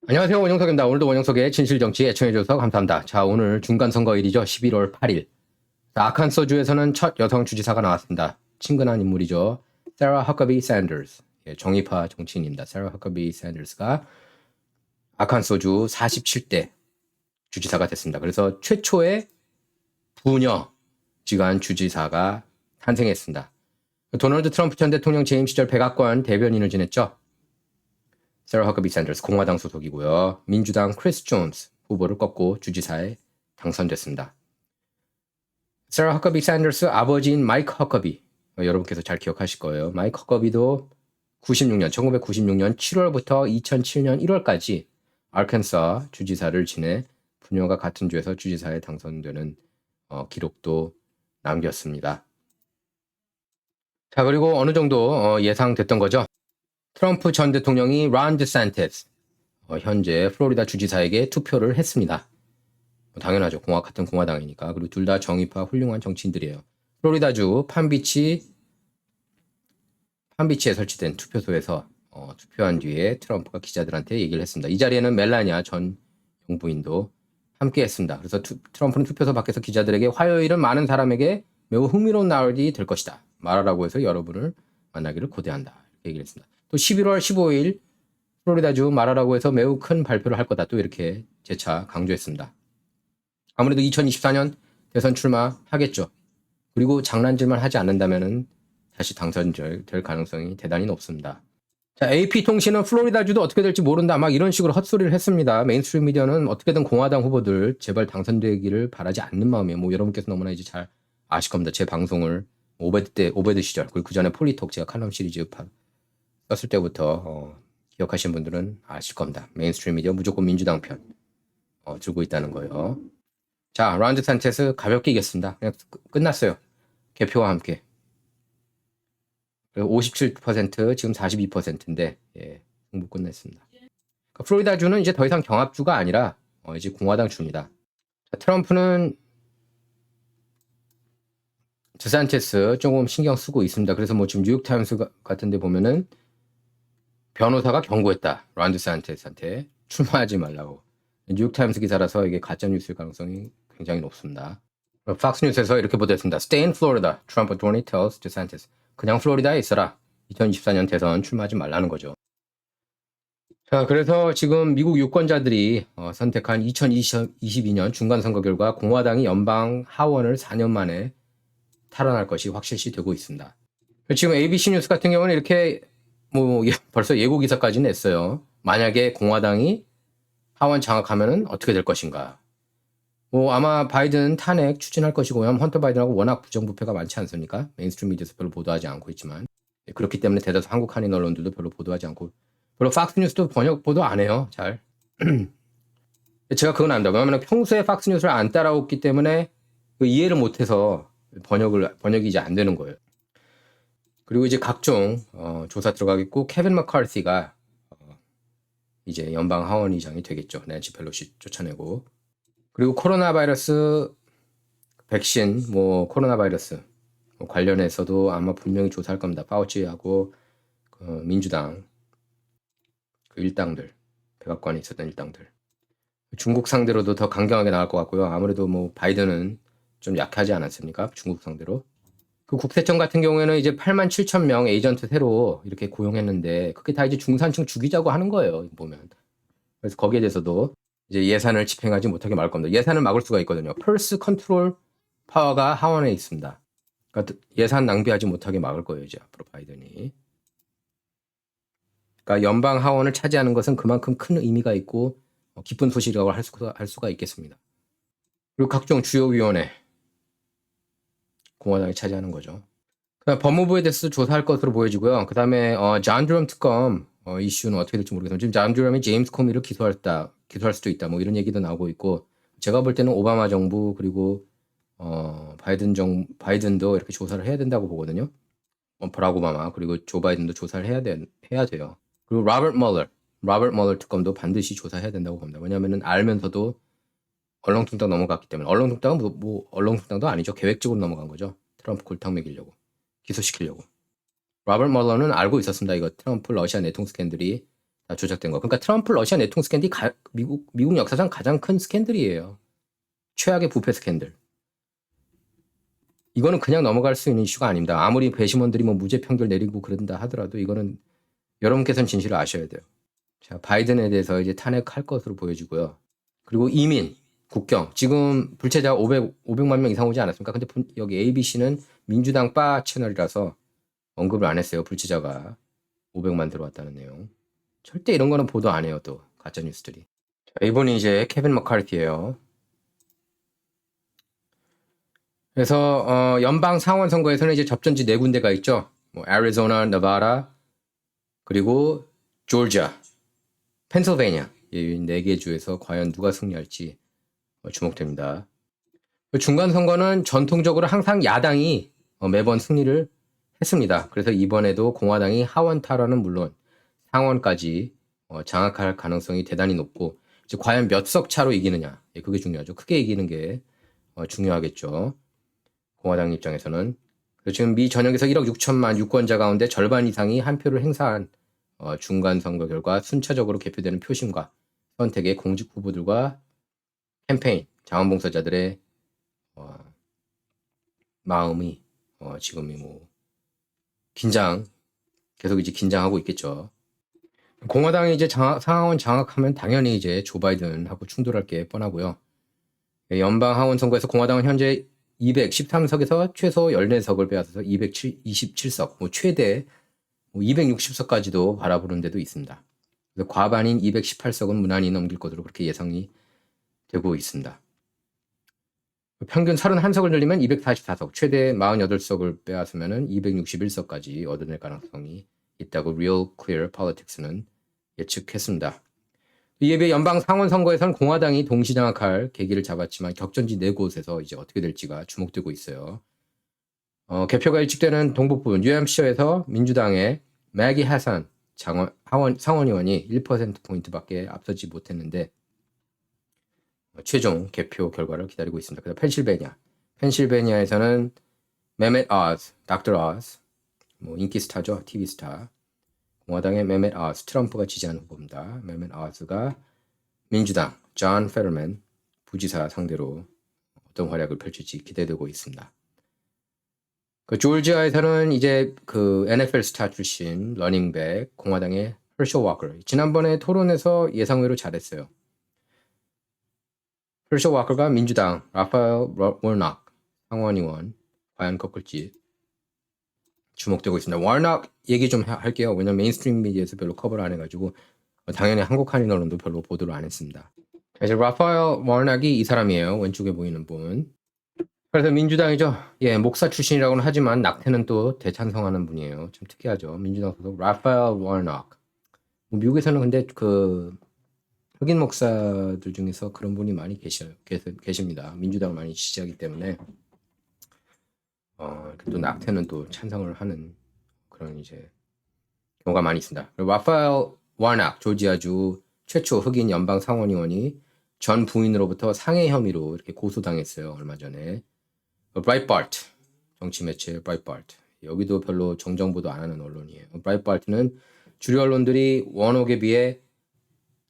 안녕하세요. 원영석입니다. 오늘도 원영석의 진실정치 애청해주셔서 감사합니다. 자, 오늘 중간선거일이죠. 11월 8일. 아칸소주에서는 첫 여성 주지사가 나왔습니다. 친근한 인물이죠. 세라 허커비 샌더스. 정의파 정치인입니다. 세라 허커비 샌더스가 아칸소주 47대 주지사가 됐습니다. 그래서 최초의 부녀 지간 주지사가 탄생했습니다. 도널드 트럼프 전 대통령 재임 시절 백악관 대변인을 지냈죠. 세라 허커비 샌더스 공화당 소속이고요. 민주당 크리스 존스 후보를 꺾고 주지사에 당선됐습니다. 세라 허커비 샌더스 아버지인 마이크 허커비, 여러분께서 잘 기억하실 거예요. 마이크 허커비도 1996년 7월부터 2007년 1월까지 아칸사 주지사를 지내 부녀가 같은 주에서 주지사에 당선되는 기록도 남겼습니다. 자, 그리고 어느 정도 예상됐던 거죠. 트럼프 전 대통령이 론 디샌티스, 현재 플로리다 주지사에게 투표를 했습니다. 당연하죠. 같은 공화당이니까. 그리고 둘 다 정의파 훌륭한 정치인들이에요. 플로리다주 팜비치에 설치된 투표소에서 투표한 뒤에 트럼프가 기자들한테 얘기를 했습니다. 이 자리에는 멜라니아 전 영부인도 함께 했습니다. 그래서 트럼프는 투표소 밖에서 기자들에게 화요일은 많은 사람에게 매우 흥미로운 날이 될 것이다. 말하라고 해서 여러분을 만나기를 고대한다. 이렇게 얘기를 했습니다. 또 11월 15일 플로리다주 말하라고 해서 매우 큰 발표를 할 거다. 또 이렇게 재차 강조했습니다. 아무래도 2024년 대선 출마하겠죠. 그리고 장난질만 하지 않는다면 다시 당선될 가능성이 대단히 높습니다. 자, AP통신은 플로리다주도 어떻게 될지 모른다. 막 이런 식으로 헛소리를 했습니다. 메인스트림 미디어는 어떻게든 공화당 후보들 제발 당선되기를 바라지 않는 마음이에요. 뭐 여러분께서 너무나 이제 잘 아실 겁니다. 제 방송을 오베드 시절, 그리고 그 전에 폴리톡 제가 칼럼 시리즈 썼을 때부터 기억하시는 분들은 아실 겁니다. 메인스트림 미디어 무조건 민주당 편 들고 있다는 거예요. 자, 론 디샌티스 가볍게 이겼습니다. 그냥 끝났어요. 개표와 함께. 57% 지금 42%인데 승부 끝냈습니다. 그러니까 플로리다주는 이제 더 이상 경합주가 아니라 이제 공화당 주입니다. 자, 트럼프는 디샌티스 조금 신경 쓰고 있습니다. 그래서 뭐 지금 뉴욕타임스 같은 데 보면은 변호사가 경고했다. 론 디샌티스한테 출마하지 말라고. 뉴욕타임스 기사라서 이게 가짜뉴스일 가능성이 굉장히 높습니다. 팍스뉴스에서 이렇게 보도했습니다. Stay in Florida. Trump attorney tells DeSantis. 그냥 플로리다에 있어라. 2024년 대선 출마하지 말라는 거죠. 자, 그래서 지금 미국 유권자들이 선택한 2022년 중간선거 결과 공화당이 연방 하원을 4년 만에 탈환할 것이 확실시 되고 있습니다. 지금 ABC 뉴스 같은 경우는 이렇게 벌써 예고 기사까지 냈어요. 만약에 공화당이 하원 장악하면은 어떻게 될 것인가. 아마 바이든 탄핵 추진할 것이고, 왜냐면 헌터 바이든하고 워낙 부정부패가 많지 않습니까? 메인스트림 미디어에서 별로 보도하지 않고 있지만. 그렇기 때문에 대다수 한국 한인 언론들도 별로 보도하지 않고, 별로 팍스뉴스도 번역 보도 안 해요, 잘. 제가 그건 안다. 왜냐면 평소에 팍스뉴스를 안 따라오기 때문에 이해를 못해서 번역이 이제 안 되는 거예요. 그리고 이제 각종 조사 들어가겠고, 케빈 머카시가 이제 연방 하원의장이 되겠죠. 낸시 펠로시 쫓아내고. 그리고 코로나 바이러스 백신, 코로나 바이러스 관련해서도 아마 분명히 조사할 겁니다. 파우치하고 민주당 그 일당들, 백악관에 있었던 일당들. 중국 상대로도 더 강경하게 나갈 것 같고요. 아무래도 바이든은 좀 약하지 않았습니까? 중국 상대로. 그 국세청 같은 경우에는 이제 87,000명 에이전트 새로 이렇게 고용했는데 그게 다 이제 중산층 죽이자고 하는 거예요. 보면. 그래서 거기에 대해서도 이제 예산을 집행하지 못하게 막을 겁니다. 예산을 막을 수가 있거든요. 펄스 컨트롤 파워가 하원에 있습니다. 그러니까 예산 낭비하지 못하게 막을 거예요. 이제 앞으로 바이든이. 그러니까 연방 하원을 차지하는 것은 그만큼 큰 의미가 있고 기쁜 소식이라고 할 수가 있겠습니다. 그리고 각종 주요 위원회 공화당이 차지하는 거죠. 그다음 법무부에 대해서 조사할 것으로 보여지고요. 그 다음에 존 듀럼 특검 이슈는 어떻게 될지 모르겠지만 지금 존 듀럼이 제임스 코미를 기소할 수도 있다. 이런 얘기도 나오고 있고 제가 볼 때는 오바마 정부 그리고 바이든도 이렇게 조사를 해야 된다고 보거든요. 버락 오바마 그리고 조 바이든도 조사를 해야 돼요. 그리고 로버트 멀러 특검도 반드시 조사해야 된다고 봅니다. 왜냐하면은 알면서도 얼렁뚱땅 넘어갔기 때문에 얼렁뚱땅은 얼렁뚱땅도 아니죠. 계획적으로 넘어간 거죠. 트럼프 골탕 먹이려고 기소시키려고. 로버트 멀러는 알고 있었습니다. 이거 트럼프 러시아 내통 스캔들이 다 조작된 거. 그러니까 트럼프 러시아 내통 스캔들이 미국 역사상 가장 큰 스캔들이에요. 최악의 부패 스캔들. 이거는 그냥 넘어갈 수 있는 이슈가 아닙니다. 아무리 배심원들이 뭐 무죄 판결 내리고 그런다 하더라도 이거는 여러분께서는 진실을 아셔야 돼요. 자, 바이든에 대해서 이제 탄핵할 것으로 보여지고요. 그리고 이민, 국경. 지금 불체자가 500만 명 이상 오지 않았습니까? 근데 여기 ABC는 민주당 바 채널이라서 언급을 안 했어요. 불체자가 500만 들어왔다는 내용. 절대 이런 거는 보도 안 해요. 또 가짜 뉴스들이. 자, 이분이 이제 케빈 머카르티예요. 그래서 연방 상원 선거에서는 이제 접전지 4군데가 있죠. 뭐 애리조나, 네바다, 그리고 조지아, 펜실베니아 이 4개 주에서 과연 누가 승리할지 주목됩니다. 중간 선거는 전통적으로 항상 야당이 매번 승리를 했습니다. 그래서 이번에도 공화당이 하원 탈환은 물론 상원까지 장악할 가능성이 대단히 높고 이제 과연 몇 석 차로 이기느냐 그게 중요하죠. 크게 이기는 게 중요하겠죠. 공화당 입장에서는. 지금 미 전역에서 1억 6천만 유권자 가운데 절반 이상이 한 표를 행사한 중간 선거 결과 순차적으로 개표되는 표심과 선택의 공직 후보들과 캠페인 자원봉사자들의 마음이 지금이 뭐 계속 이제 긴장하고 있겠죠. 공화당이 이제 상하원 장악하면 당연히 이제 조 바이든하고 충돌할 게 뻔하고요. 연방 하원 선거에서 공화당은 현재 213석에서 최소 14석을 빼앗아서 227석, 뭐 최대 260석까지도 바라보는 데도 있습니다. 그래서 과반인 218석은 무난히 넘길 것으로 그렇게 예상이 되고 있습니다. 평균 31석을 늘리면 244석, 최대 48석을 빼앗으면 261석까지 얻어낼 가능성이 있다고 Real Clear Politics는 예측했습니다. 이에 비해 연방 상원 선거에서는 공화당이 동시장악할 계기를 잡았지만 격전지 4곳에서 이제 어떻게 될지가 주목되고 있어요. 개표가 일찍되는 동북부 뉴햄프셔에서 민주당의 매기 하산 상원의원이 1%포인트밖에 앞서지 못했는데 최종 개표 결과를 기다리고 있습니다. 그래서 펜실베니아에서는 메멧 오즈, 닥터 오즈, 뭐 인기 스타죠, TV 스타. 공화당의 메멧 오즈, 트럼프가 지지하는 후보입니다. 메멧 오즈가 민주당 존 페더맨 부지사 상대로 어떤 활약을 펼칠지 기대되고 있습니다. 조지아에서는 이제 그 NFL 스타 출신 러닝백 공화당의 herschel walker 지난번에 토론에서 예상외로 잘했어요. herschel walker가 민주당 라파엘 워낙 상원의원 과연 꺾을지 주목되고 있습니다. 워낙 얘기 좀 할게요. 왜냐면 메인스트림 미디어에서 별로 커버를 안 해가지고 당연히 한국 한인 언론도 별로 보도를 안 했습니다. 이제 라파엘 워낙이 이 사람이에요. 왼쪽에 보이는 분. 그래서 민주당이죠. 예, 목사 출신이라고는 하지만 낙태는 또 대찬성하는 분이에요. 좀 특이하죠. 민주당 소속 라파엘 워낙. 미국에서는 근데 그 흑인 목사들 중에서 그런 분이 많이 계십니다. 민주당을 많이 지지하기 때문에 또 낙태는 또 찬성을 하는 그런 이제 경우가 많이 있습니다. 라파엘 워낙 조지아주 최초 흑인 연방 상원의원이 전 부인으로부터 상해 혐의로 이렇게 고소당했어요. 얼마 전에. 브라이트바트 정치 매체 브라이트바트 여기도 별로 정정보도 안 하는 언론이에요. 브라이트바트는 주류 언론들이 워낙에 비해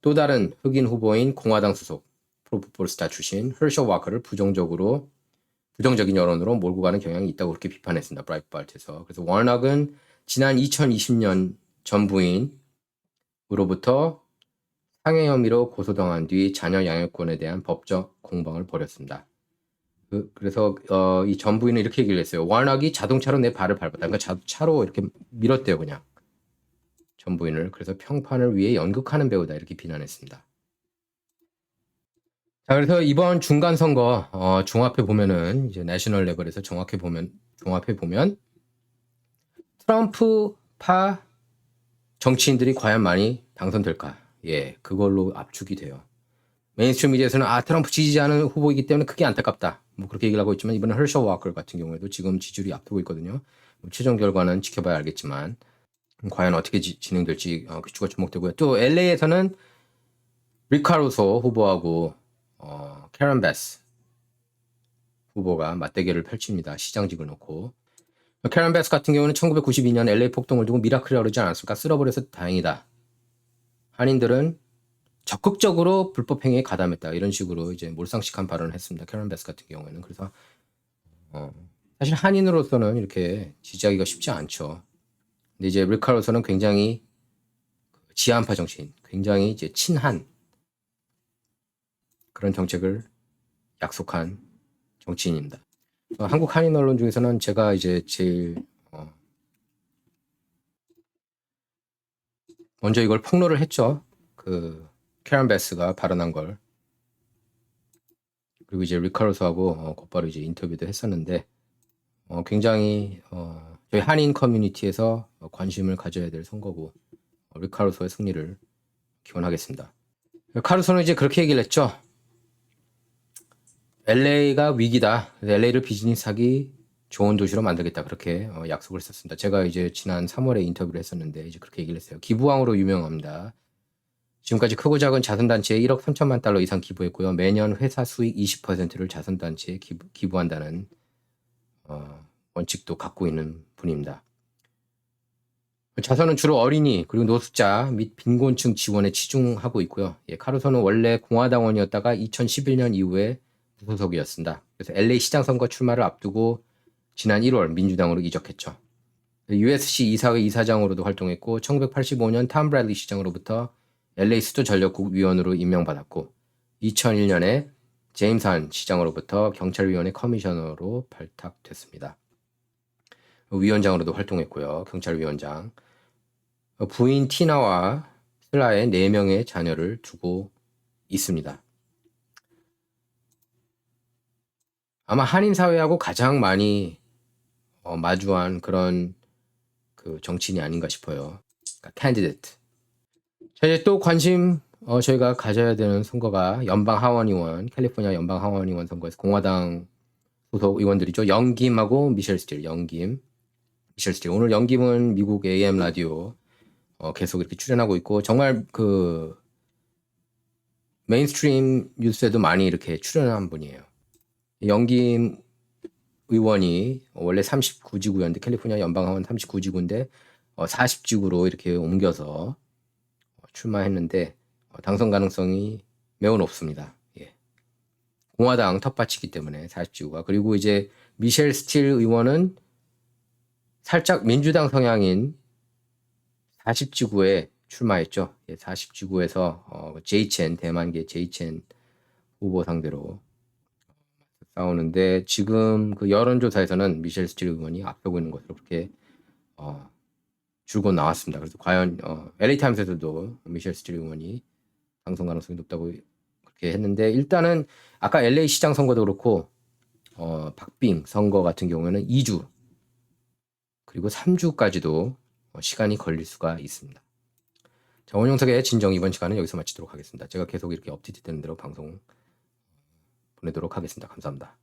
또 다른 흑인 후보인 공화당 소속 프로풋볼스타 출신 herschel walker를 부정적인 여론으로 몰고 가는 경향이 있다고 그렇게 비판했습니다. 브라이트바트에서. 그래서 워낙은 지난 2020년 전 부인으로부터 상해 혐의로 고소당한 뒤 자녀 양육권에 대한 법적 공방을 벌였습니다. 그래서 이 전 부인은 이렇게 얘기를 했어요. 워낙이 자동차로 내 발을 밟았다. 그러니까 차로 이렇게 밀었대요, 그냥. 전 부인을. 그래서 평판을 위해 연극하는 배우다 이렇게 비난했습니다. 자, 그래서 이번 중간 선거 종합해 보면은 이제 내셔널 레벨에서 종합해 보면 트럼프파 정치인들이 과연 많이 당선될까? 예, 그걸로 압축이 돼요. 메인스트림 미디어에서는 트럼프 지지하는 후보이기 때문에 크게 안타깝다. 뭐 그렇게 얘기를 하고 있지만 이번에 herschel walker 같은 경우에도 지금 지지율이 앞두고 있거든요. 최종 결과는 지켜봐야 알겠지만 과연 어떻게 진행될지 귀추가 주목되고요. 또 LA에서는 리카루소 후보하고 캐런 베스 후보가 맞대결을 펼칩니다. 시장직을 놓고. 캐런 베스 같은 경우는 1992년 LA 폭동을 두고 미라클이라고 그러지 않았습니까? 쓸어버려서 다행이다 한인들은 적극적으로 불법 행위에 가담했다. 이런 식으로 이제 몰상식한 발언을 했습니다. 캐런 베스 같은 경우에는. 그래서 사실 한인으로서는 이렇게 지지하기가 쉽지 않죠. 근데 이제 릴 카루소는 굉장히 지한파 정치인, 굉장히 이제 친한 그런 정책을 약속한 정치인입니다. 한국 한인 언론 중에서는 제가 이제 제일 먼저 이걸 폭로를 했죠. 그 캐런 베스가 발언한 걸. 그리고 이제 리카루소하고 곧바로 이제 인터뷰도 했었는데 굉장히 저희 한인 커뮤니티에서 관심을 가져야 될 선거고 리카루소의 승리를 기원하겠습니다. 카루소는 이제 그렇게 얘기를 했죠. LA가 위기다. LA를 비즈니스하기 좋은 도시로 만들겠다. 그렇게 약속을 했었습니다. 제가 이제 지난 3월에 인터뷰를 했었는데 이제 그렇게 얘기를 했어요. 기부왕으로 유명합니다. 지금까지 크고 작은 자선단체에 1억 3천만 달러 이상 기부했고요. 매년 회사 수익 20%를 자선단체에 기부한다는 원칙도 갖고 있는 분입니다. 자선은 주로 어린이 그리고 노숙자 및 빈곤층 지원에 치중하고 있고요. 카루소는 원래 공화당원이었다가 2011년 이후에 무소속이었습니다. 그래서 LA 시장 선거 출마를 앞두고 지난 1월 민주당으로 이적했죠. USC 이사회 이사장으로도 활동했고 1985년 탐 브래들리 시장으로부터 LA 수도전력국 위원으로 임명받았고 2001년에 제임스 한 시장으로부터 경찰위원회 커미셔너로 발탁됐습니다. 위원장으로도 활동했고요. 경찰위원장. 부인 티나와 슬라의 4명의 자녀를 두고 있습니다. 아마 한인 사회하고 가장 많이 마주한 그런 그 정치인이 아닌가 싶어요. 그러니까 캔디데이트. 자, 이제 또 관심 저희가 가져야 되는 선거가 연방 하원의원, 캘리포니아 연방 하원의원 선거에서 공화당 소속 의원들이죠. 영김하고 미셸 스틸, 미셸 스틸. 오늘 영김은 미국 AM 라디오 계속 이렇게 출연하고 있고 정말 그 메인스트림 뉴스에도 많이 이렇게 출연한 분이에요. 영김 의원이 원래 39지구였는데 캘리포니아 연방하원 39지구인데 40지구로 이렇게 옮겨서 출마했는데 당선 가능성이 매우 높습니다. 예. 공화당 텃밭이기 때문에 40지구가. 그리고 이제 미셸 스틸 의원은 살짝 민주당 성향인 40지구에 출마했죠. 예, 40지구에서 제이첸 대만계 제이첸 후보 상대로 싸우는데 지금 그 여론조사에서는 미셸 스틸 의원이 앞서고 있는 것으로 그렇게 줄곧 나왔습니다. 그래서 과연 LA 타임스에서도 미셸 스틸 의원이 당선 가능성이 높다고 그렇게 했는데 일단은 아까 LA 시장 선거도 그렇고 박빙 선거 같은 경우에는 2주 그리고 3주까지도 시간이 걸릴 수가 있습니다. 자, 원영석의 진정 이번 시간은 여기서 마치도록 하겠습니다. 제가 계속 이렇게 업데이트 되는 대로 방송 보내도록 하겠습니다. 감사합니다.